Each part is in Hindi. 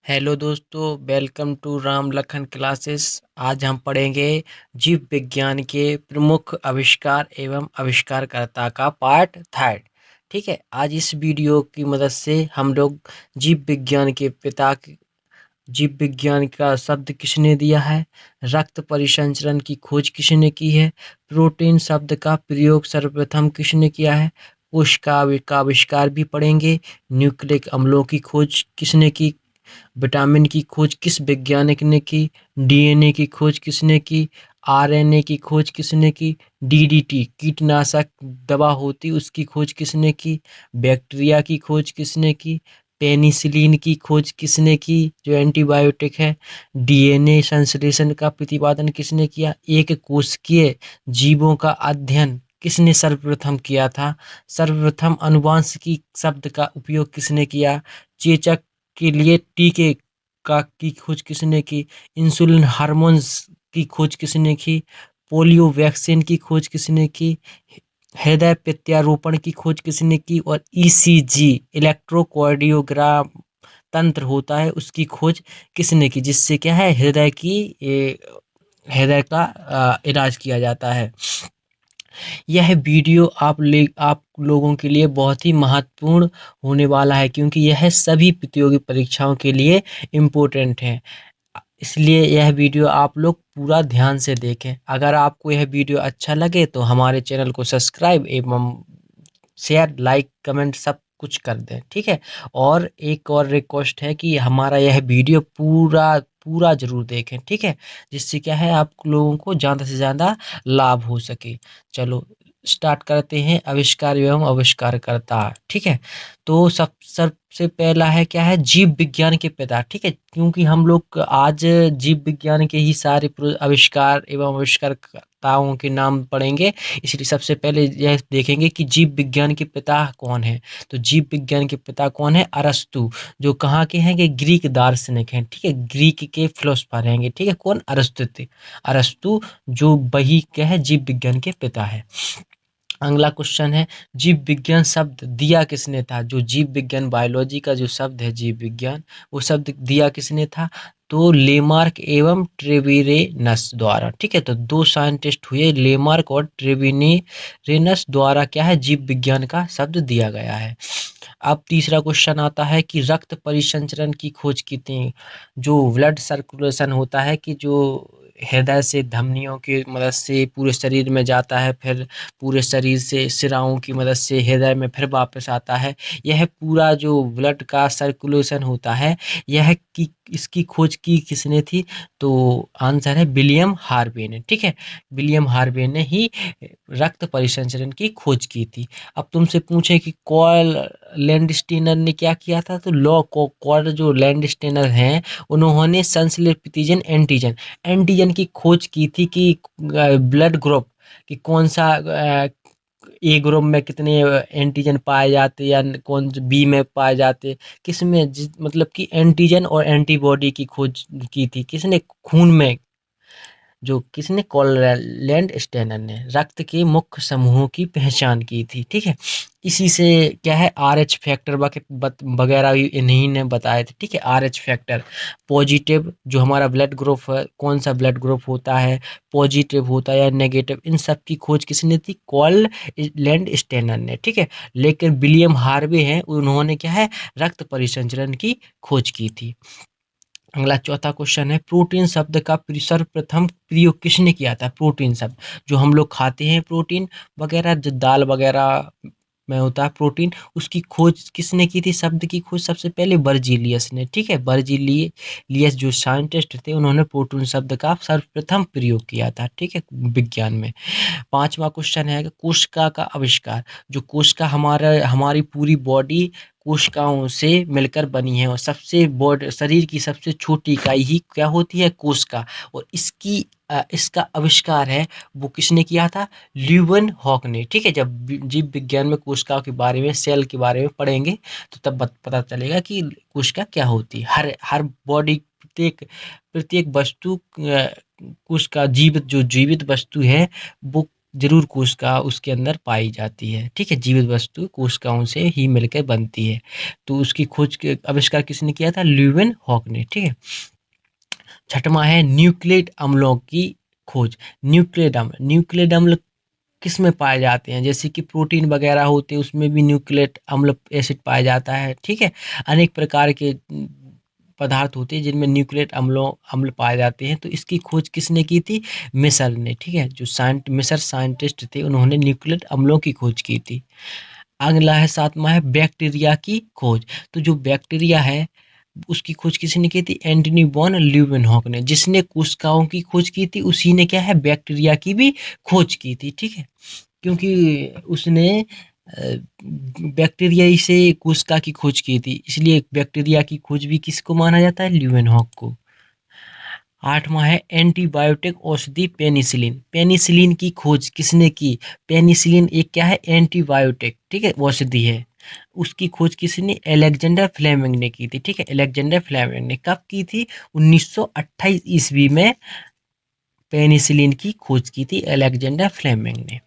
हेलो दोस्तों, welcome to Ram Lakhan classes. आज हम पढ़ेंगे जीव विज्ञान के प्रमुख आविष्कार एवं आविष्कारकर्ता का पार्ट थर्ड। ठीक है, आज इस वीडियो की मदद से हम लोग जीव विज्ञान के जीव विज्ञान का शब्द किसने दिया है, रक्त परिसंचरण की खोज किसने की है, प्रोटीन शब्द का प्रयोग सर्वप्रथम किसने किया है, कोशिका का आविष्कार भी पढ़ेंगे, न्यूक्लिक अम्लों की खोज किसने की, विटामिन की खोज किस वैज्ञानिक ने की, डीएनए की खोज किसने की, आरएनए की खोज किसने की, डीडीटी कीटनाशक दवा होती उसकी खोज किसने की, बैक्टीरिया की खोज किसने की, पेनिसिलिन की खोज किसने की जो एंटीबायोटिक है, डीएनए संश्लेषण का प्रतिपादन किसने किया, एक कोशिकीय जीवों का अध्ययन किसने सर्वप्रथम किया था, सर्वप्रथम अनुवांशिकी शब्द का उपयोग किसने किया, चेचक के लिए टीके का की खोज किसने की, इंसुलिन हार्मोन्स की खोज किसने की, पोलियो वैक्सीन की खोज किसने की, हृदय प्रत्यारोपण की खोज किसने की, और ईसीजी इलेक्ट्रोकार्डियोग्राम तंत्र होता है उसकी खोज किसने की, जिससे क्या है हृदय का इलाज किया जाता है। यह वीडियो आप लोगों के लिए बहुत ही महत्वपूर्ण होने वाला है, क्योंकि यह सभी प्रतियोगी परीक्षाओं के लिए इम्पोर्टेंट है। इसलिए यह वीडियो आप लोग पूरा ध्यान से देखें। अगर आपको यह वीडियो अच्छा लगे तो हमारे चैनल को सब्सक्राइब एवं शेयर, लाइक, कमेंट सब कुछ कर दें। ठीक है, और एक और रिक्वेस्ट है कि हमारा यह वीडियो पूरा पूरा जरूर देखें। ठीक है, जिससे क्या है आप लोगों को ज़्यादा से ज़्यादा लाभ हो सके। चलो स्टार्ट करते हैं, आविष्कार एवं आविष्कारकर्ता। ठीक है, तो सबसे पहला है क्या है, जीव विज्ञान के पिता। ठीक है, क्योंकि हम लोग आज जीव विज्ञान के ही सारे आविष्कार एवं आविष्कारकर्ताओं के नाम पढ़ेंगे, इसलिए सबसे पहले यह देखेंगे कि जीव विज्ञान के पिता कौन है। तो जीव विज्ञान के पिता कौन है, अरस्तु, जो कहाँ के हैं कि ग्रीक दार्शनिक हैं। ठीक है, ग्रीक के फिलोसफर हैं। ठीक है, कौन, अरस्तु थे। अरस्तु जो वही क्या है, जीव विज्ञान के पिता है। अगला क्वेश्चन है, जीव विज्ञान शब्द दिया किसने था। जो जीव विज्ञान बायोलॉजी का जो शब्द है जीव विज्ञान, वो शब्द दिया किसने था, तो लेमार्क एवं ट्रेविरेनस द्वारा। ठीक है, तो दो साइंटिस्ट हुए, लेमार्क और ट्रेविरेनस द्वारा क्या है, जीव विज्ञान का शब्द दिया गया है। अब तीसरा क्वेश्चन आता है कि रक्त परिसंचरण की खोज की थी। जो ब्लड सर्कुलेशन होता है कि जो हृदय से धमनियों की मदद से पूरे शरीर में जाता है, फिर पूरे शरीर से शिराओं की मदद से हृदय में फिर वापस आता है, यह पूरा जो ब्लड का सर्कुलेशन होता है, यह की इसकी खोज की किसने थी, तो आंसर है विलियम हार्वे ने। ठीक है, विलियम हार्वे ने ही रक्त परिसंचरण की खोज की थी। अब तुमसे पूछे कि कॉल लैंडस्टीनर ने क्या किया था, तो कॉल जो लैंडस्टीनर हैं, उन्होंने संश्लेषित एंटीजन एंटीजन की खोज की थी कि ब्लड ग्रुप कि कौन सा ए ग्रुप में कितने एंटीजन पाए जाते या कौन बी में पाए जाते, किस में मतलब कि एंटीजन और एंटीबॉडी की खोज की थी किसने, खून में, जो किसने, कॉललैंड स्टेनर ने रक्त के मुख्य समूहों की पहचान की थी। ठीक है, इसी से क्या है, आरएच फैक्टर वगैरह भी इन्हीं ने बताए थे। ठीक है, आरएच फैक्टर पॉजिटिव जो हमारा ब्लड ग्रुप है, कौन सा ब्लड ग्रुप होता है, पॉजिटिव होता है या नेगेटिव, इन सब की खोज किसने थी, कॉललैंड स्टेनर ने। ठीक है, लेकिन विलियम हार्वे हैं, उन्होंने क्या है, रक्त परिसंचरण की खोज की थी। अगला चौथा क्वेश्चन है, प्रोटीन शब्द का सर्वप्रथम प्रयोग किसने किया था। प्रोटीन शब्द जो हम लोग खाते हैं, प्रोटीन वगैरह जो दाल वगैरह में होता है प्रोटीन, उसकी खोज किसने की थी, शब्द की खोज सबसे पहले बर्जीलियस ने। ठीक है, बर्जीलियस जो साइंटिस्ट थे, उन्होंने प्रोटीन शब्द का सर्वप्रथम प्रयोग किया था। ठीक है, विज्ञान में। पांचवा क्वेश्चन है कि कोशिका का आविष्कार। जो कोशिका हमारी पूरी बॉडी कोशिकाओं से मिलकर बनी है, और सबसे बॉडी शरीर की सबसे छोटी इकाई ही क्या होती है, कोशिका। और इसका आविष्कार है वो किसने किया था, ल्यूवन हॉक ने। ठीक है, जब जीव विज्ञान में कोशिकाओं के बारे में, सेल के बारे में पढ़ेंगे तो तब पता चलेगा कि कोशिका क्या होती है। हर हर बॉडी, प्रत्येक प्रत्येक वस्तु कोशिका, जीवित जो जीवित वस्तु है वो ज़रूर कोशिका उसके अंदर पाई जाती है, ठीक है? जीवित वस्तु कोशिकाओं से ही मिलकर बनती है। तो उसकी खोज के आविष्कार किसने किया था? ल्यूवेनहॉक ने, ठीक है? छठवां है न्यूक्लिक अम्लों की खोज। न्यूक्लिक अम्ल किस में पाए जाते हैं? जैसे कि प्रोटीन वगैरह होते हैं, उसमें भी न्यूक्लिक अम्ल एसिड पाया जाता है, ठीक है? अनेक प्रकार के पदार्थ होते हैं जिनमें न्यूक्लिक अम्ल पाए जाते हैं। तो इसकी खोज किसने की थी? मिसर ने, ठीक है? जो मिसर साइंटिस्ट थे, उन्होंने न्यूक्लिक अम्लों की खोज की थी। अगला है 7वां है बैक्टीरिया की खोज। तो जो बैक्टीरिया है उसकी खोज किसने की थी? एंटनी वॉन ल्यूवेनहॉक ने। जिसने कोशिकाओं की खोज की थी उसी ने क्या है, बैक्टीरिया की भी खोज की थी, ठीक है? क्योंकि उसने बैक्टीरिया से कोशिका की खोज की थी, इसलिए बैक्टीरिया की खोज भी किसको माना जाता है? ल्यूवेनहॉक को। 8वां है एंटीबायोटिक औषधि पेनिसिलिन। पेनिसिलिन की खोज किसने की? पेनिसिलिन एक क्या है? एंटीबायोटिक, ठीक है, औषधि है। उसकी खोज किसने? अलेक्जेंडर फ्लेमिंग ने की थी, ठीक है? अलेक्जेंडर फ्लेमिंग ने कब की थी? 1928 ईस्वी में पेनिसिलिन की खोज की थी अलेक्जेंडर फ्लेमिंग ने।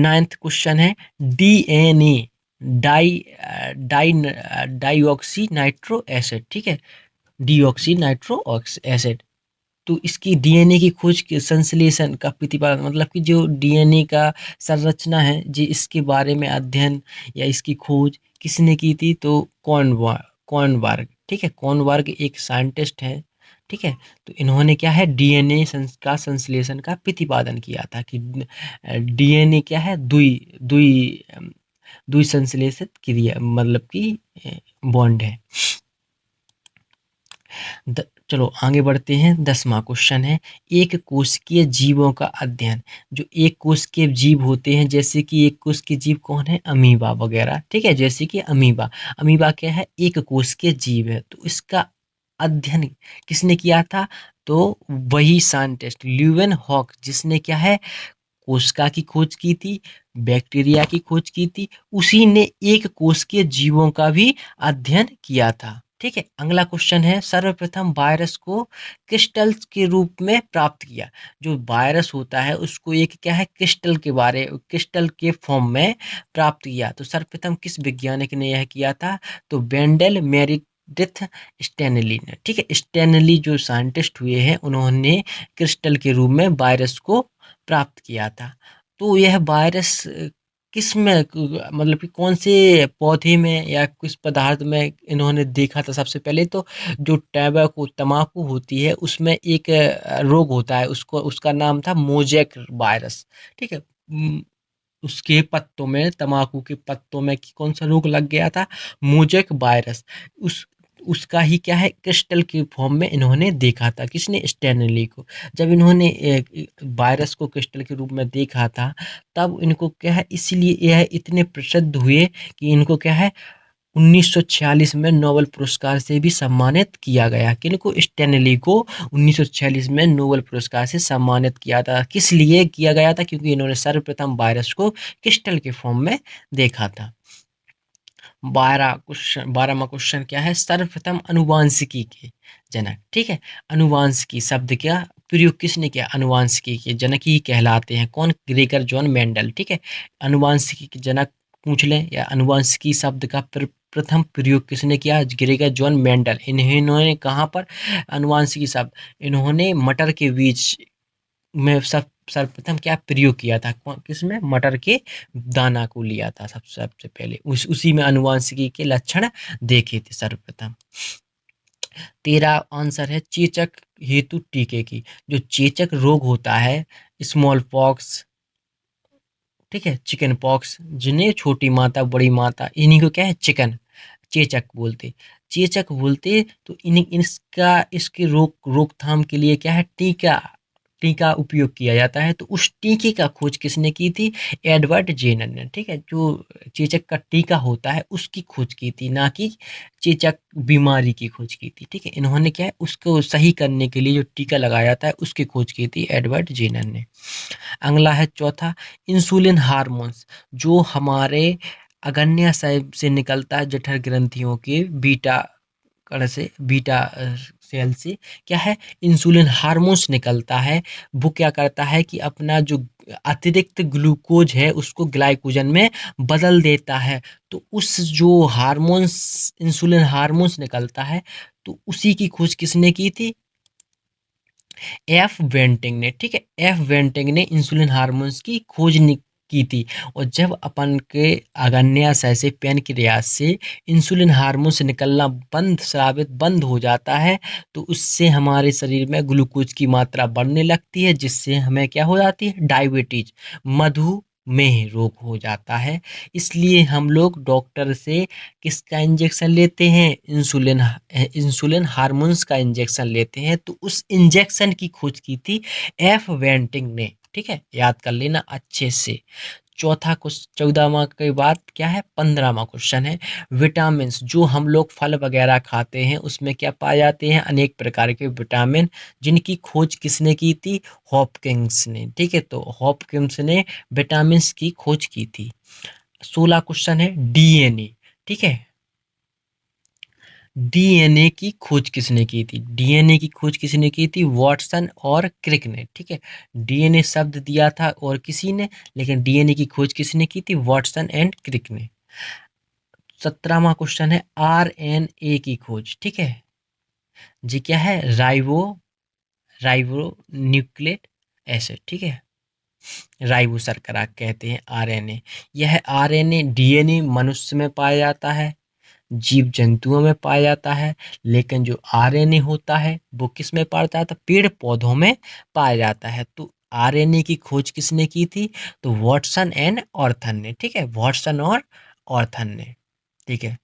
9th क्वेश्चन है DNA di di deoxy nitro acid, ठीक है? Deoxy nitro acid. तो इसकी डीएनए की खोज के संश्लेषण का प्रतिपादन, मतलब कि जो डीएनए का संरचना है जी, इसके बारे में अध्ययन या इसकी खोज किसने की थी? तो कॉर्नबर्ग, ठीक है? कॉर्नबर्ग एक साइंटिस्ट है, ठीक है? तो इन्होंने क्या है, डीएनए का संश्लेषण का प्रतिपादन किया था कि डीएनए क्या है, दुई दुई दुई संश्लेषित क्रिया, मतलब कि बॉन्ड है। चलो आगे बढ़ते हैं। 10वां क्वेश्चन है एक कोशिकीय जीवों का अध्ययन। जो एक कोशिकीय जीव होते हैं, जैसे कि एक कोशिकीय जीव कौन है? अमीबा वगैरह, ठीक है? जैसे कि अमीबा, अमीबा क्या है? एक कोशिकीय जीव है। तो इसका अध्ययन किसने किया था? तो वही साइंटिस्ट ल्यूवेनहॉक, जिसने क्या है, कोशिका की खोज की थी, बैक्टीरिया की खोज की थी, उसी ने एक कोशिकीय जीवों का भी अध्ययन किया था, ठीक है? अगला क्वेश्चन है सर्वप्रथम वायरस को क्रिस्टल के रूप में प्राप्त किया। जो वायरस होता है उसको एक क्या है, क्रिस्टल के फॉर्म में प्राप्त किया। तो सर्वप्रथम किस वैज्ञानिक ने यह किया था? तो वेंडल मेरिडिथ स्टैनली ने, ठीक है? स्टैनली जो साइंटिस्ट हुए हैं, उन्होंने क्रिस्टल के रूप में वायरस को प्राप्त किया था। तो यह वायरस किस में मतलब कि कौन से पौधे में या किस पदार्थ में इन्होंने देखा था? सबसे पहले तो जो टैबाकू तम्बाकू होती है उसमें एक रोग होता है, उसको उसका नाम था मोज़ेक वायरस, ठीक है? उसके पत्तों में, तम्बाकू के पत्तों में कौन सा रोग लग गया था? Mosaic virus. उस उसका ही क्या है, क्रिस्टल के फॉर्म में इन्होंने देखा था। किसने? स्टैनली को। जब इन्होंने वायरस को क्रिस्टल के रूप में देखा था, तब इनको क्या है, इसलिए यह इतने प्रसिद्ध हुए कि इनको क्या है, 1946 में नोबेल पुरस्कार से भी सम्मानित किया गया। किनको? स्टैनली को 1946 में नोबेल पुरस्कार से सम्मानित किया था। किस लिए किया गया था? क्योंकि इन्होंने सर्वप्रथम वायरस को क्रिस्टल के फॉर्म में देखा था। 12वां क्वेश्चन क्या है? सर्वप्रथम अनुवांशिकी के जनक, ठीक है? अनुवांशिकी शब्द का प्रयोग किसने किया? अनुवांशिकी के जनक ही कहलाते हैं कौन? ग्रेगर जॉन मेंडल, ठीक है? अनुवांशिकी के जनक पूछ लें, या अनुवांशिकी शब्द का प्रथम प्रयोग किसने किया? Gregor John Mendel. इन्होंने कहाँ पर अनुवांशिकी शब्द, इन्होंने मटर के बीज में सर्वप्रथम क्या प्रयोग किया था? किसमें? मटर के दाना को लिया था सबसे पहले, उसी में अनुवांशिकी के लक्षण देखे थे सर्वप्रथम। 13 आंसर है चेचक हेतु टीके की। जो चेचक रोग होता है, स्मॉल पॉक्स, ठीक है, चिकन पॉक्स, जिन्हें छोटी माता बड़ी माता, इन्हीं को क्या है, चेचक बोलते, तो इन्हीं इसका इसके रोकथाम के लिए क्या है, टीका टीका उपयोग किया जाता है। तो उस टीके का खोज किसने की थी? एडवर्ड जेनर ने, ठीक है? जो चेचक का टीका होता है उसकी खोज की थी, ना कि चेचक बीमारी की खोज की थी, ठीक है? इन्होंने क्या है, उसको सही करने के लिए जो टीका लगाया जाता है उसकी खोज की थी एडवर्ड जेनर ने। अगला है चौथा, इंसुलिन हार्मोन्स, जो हमारे अग्न्याशय से निकलता है, जठर ग्रंथियों के बीटा कण से, बीटा सेल से क्या है, इंसुलिन हार्मोन्स निकलता है। वो क्या करता है कि अपना जो अतिरिक्त ग्लूकोज है उसको ग्लाइकोजन में बदल देता है। तो उस जो हार्मोन्स, इंसुलिन हार्मोन्स निकलता है, तो उसी की खोज किसने की थी? एफ वेंटिंग ने। ठीक है, एफ वेंटिंग ने इंसुलिन हार्मोन्स की खोज की थी। और जब अपन के अग्न्याशय से पैनक्रियास से इंसुलिन हार्मोन्स निकलना बंद, स्रावित बंद हो जाता है, तो उससे हमारे शरीर में ग्लूकोज की मात्रा बढ़ने लगती है, जिससे हमें क्या हो जाती है? डायबिटीज, मधुमेह रोग हो जाता है। इसलिए हम लोग डॉक्टर से किसका इंजेक्शन लेते हैं? इंसुलिन हार्मोन्स का इंजेक्शन लेते हैं। तो उस इंजेक्शन की खोज की थी एफ वेंटिंग ने। ठीक है, याद कर लेना अच्छे से। चौथा क्वेश्चन, 14वां के बाद क्या है? 15वां क्वेश्चन है, विटामिन जो हम लोग फल वगैरह खाते हैं उसमें क्या पाए जाते हैं? अनेक प्रकार के विटामिन, जिनकी खोज किसने की थी? हॉपकिंस ने। ठीक है, तो हॉपकिंस ने विटामिन की खोज की थी। 16 क्वेश्चन है, डीएनए। ठीक है, डीएनए की खोज किसने की थी? डीएनए की खोज किसने की थी? वाटसन और क्रिक ने। ठीक है, डीएनए शब्द दिया था और किसी ने, लेकिन डीएनए की खोज किसने की थी? वाटसन एंड क्रिक ने। 17वां क्वेश्चन है, आरएनए की खोज। ठीक है, जी क्या है? Ribo nucleic acid. ठीक है, राइबो शर्करा कहते हैं आरएनए। यह आरएनए डीएनए मनुष्य में पाया जाता है, जीव जंतुओं में पाया जाता है, लेकिन जो आरएनए होता है वो किस में पाया जाता है? पेड़ पौधों में पाया जाता है। तो आरएनए की खोज किसने की थी? तो वाटसन एंड ऑर्थन ने। ठीक है, वाटसन और ऑर्थन ने। ठीक है,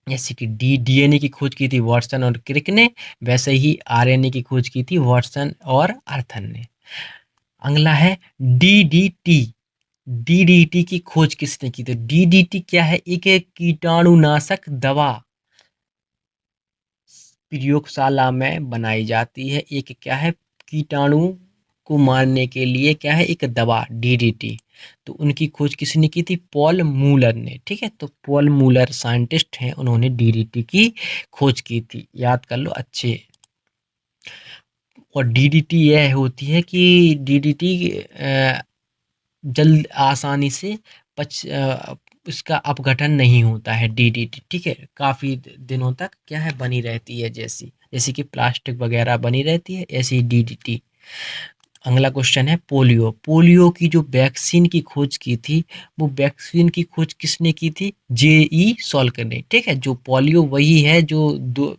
जैसे कि डीएनए की खोज की थी वाटसन और क्रिक ने, वैसे ही आरएनए की खोज की थी वाटसन और ऑर्थन ने। अगला है डीडीटी। डीडीटी की खोज किसने की? तो डीडीटी क्या है? एक कीटाणुनाशक दवा प्रयोगशाला में बनाई जाती है। एक क्या है? कीटाणु को मारने के लिए क्या है? एक दवा डीडीटी। तो उनकी खोज किसने की थी? पॉल मूलर ने। ठीक है, तो पॉल मूलर साइंटिस्ट हैं, उन्होंने डीडीटी की खोज की थी। याद कर लो अच्छे। और डीडीटी यह होती है कि डीडीटी जल्द आसानी से इसका अपघटन नहीं होता है डीडीटी। ठीक है, काफी दिनों तक क्या है? बनी रहती है, जैसी जैसे कि प्लास्टिक वगैरह बनी रहती है, ऐसी डीडीटी। अगला क्वेश्चन है, पोलियो। पोलियो की जो वैक्सीन की खोज की थी, वो वैक्सीन की खोज किसने की थी? जेई सॉल्क ने। ठीक है, जो पोलियो वही है जो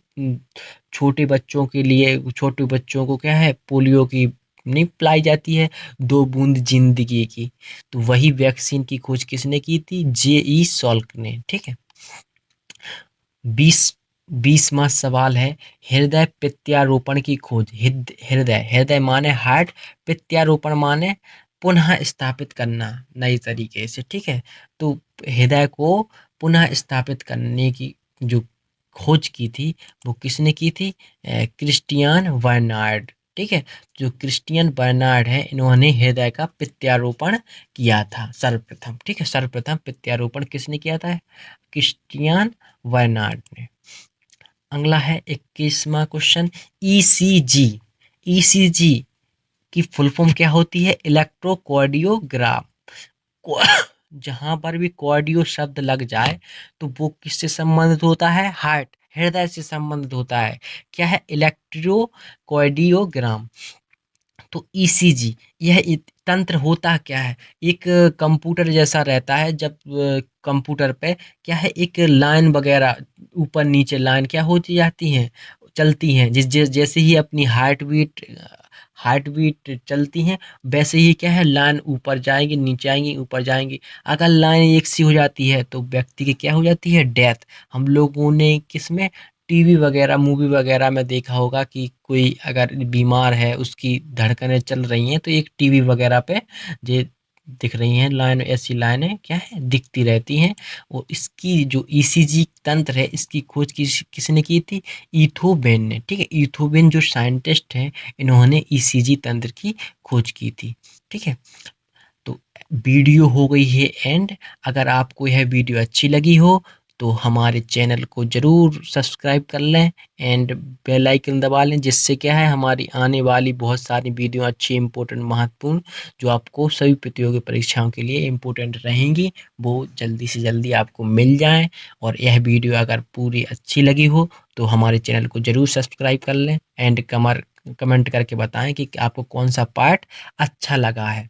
छोटे बच्चों के लिए, छोटे बच्चों को क्या है? पोलियो की नहीं पिलाई जाती है, 2 बूंद जिंदगी की। तो वही वैक्सीन की खोज किसने की थी? जेई सॉल्क ने। ठीक है, 20 20वां सवाल है, हृदय प्रत्यारोपण की खोज। हृदय, हृदय माने हार्ट, प्रत्यारोपण माने पुनः स्थापित करना नई तरीके से। ठीक है, तो हृदय को पुनः स्थापित करने की जो खोज की थी, वो किसने की थी? Christiaan Barnard. ठीक है, जो क्रिस्टियन बर्नार्ड है, इन्होंने हृदय का प्रत्यारोपण किया था सर्वप्रथम। ठीक है, सर्वप्रथम प्रत्यारोपण किसने किया था? क्रिस्टियन बर्नार्ड ने। अगला है 21वां क्वेश्चन, ईसीजी। ईसीजी की फुल फॉर्म क्या होती है? इलेक्ट्रोकार्डियोग्राम। जहां पर भी कार्डियो शब्द लग जाए तो वो किससे संबंधित होता है? हार्ट, हृदय से संबंधित होता है। क्या है? इलेक्ट्रोकार्डियोग्राम। तो ईसीजी, यह तंत्र होता क्या है? एक कंप्यूटर जैसा रहता है। जब कंप्यूटर पे क्या है? एक लाइन वगैरह, ऊपर नीचे लाइन क्या होती जाती हैं? चलती हैं। जैसे ही अपनी हार्ट बीट चलती हैं, वैसे ही क्या है? लाइन ऊपर जाएंगी, नीचे आएंगी, ऊपर जाएंगी। अगर लाइन एक सी हो जाती है तो व्यक्ति की क्या हो जाती है? डेथ। हम लोगों ने किसमें, टीवी वगैरह, मूवी वगैरह में देखा होगा कि कोई अगर बीमार है, उसकी धड़कनें चल रही हैं, तो एक टीवी वगैरह पे ये दिख रही हैं लाइन, ऐसी लाइनें क्या है? दिखती रहती हैं। और इसकी जो ईसीजी तंत्र है, इसकी खोज किसने की थी? इथोवेन ने। ठीक है, इथोवेन जो साइंटिस्ट हैं, इन्होंने ईसीजी तंत्र की खोज की थी। ठीक है, तो वीडियो हो गई है एंड। अगर आपको यह वीडियो अच्छी लगी हो तो हमारे चैनल को ज़रूर सब्सक्राइब कर लें एंड बेल आइकन दबा लें, जिससे क्या है हमारी आने वाली बहुत सारी वीडियो अच्छी इम्पोर्टेंट महत्वपूर्ण जो आपको सभी प्रतियोगी परीक्षाओं के लिए इम्पोर्टेंट रहेंगी वो जल्दी से जल्दी आपको मिल जाएँ। और यह वीडियो अगर पूरी अच्छी लगी हो तो हमारे चैनल को ज़रूर सब्सक्राइब कर लें एंड कमेंट करके बताएं कि आपको कौन सा पार्ट अच्छा लगा है।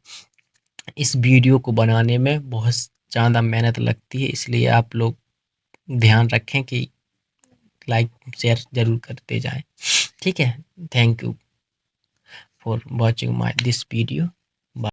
इस वीडियो को बनाने में बहुत ज़्यादा मेहनत लगती है, इसलिए आप लोग ध्यान रखें कि लाइक शेयर ज़रूर करते जाएं। ठीक है, thank you for watching my this video.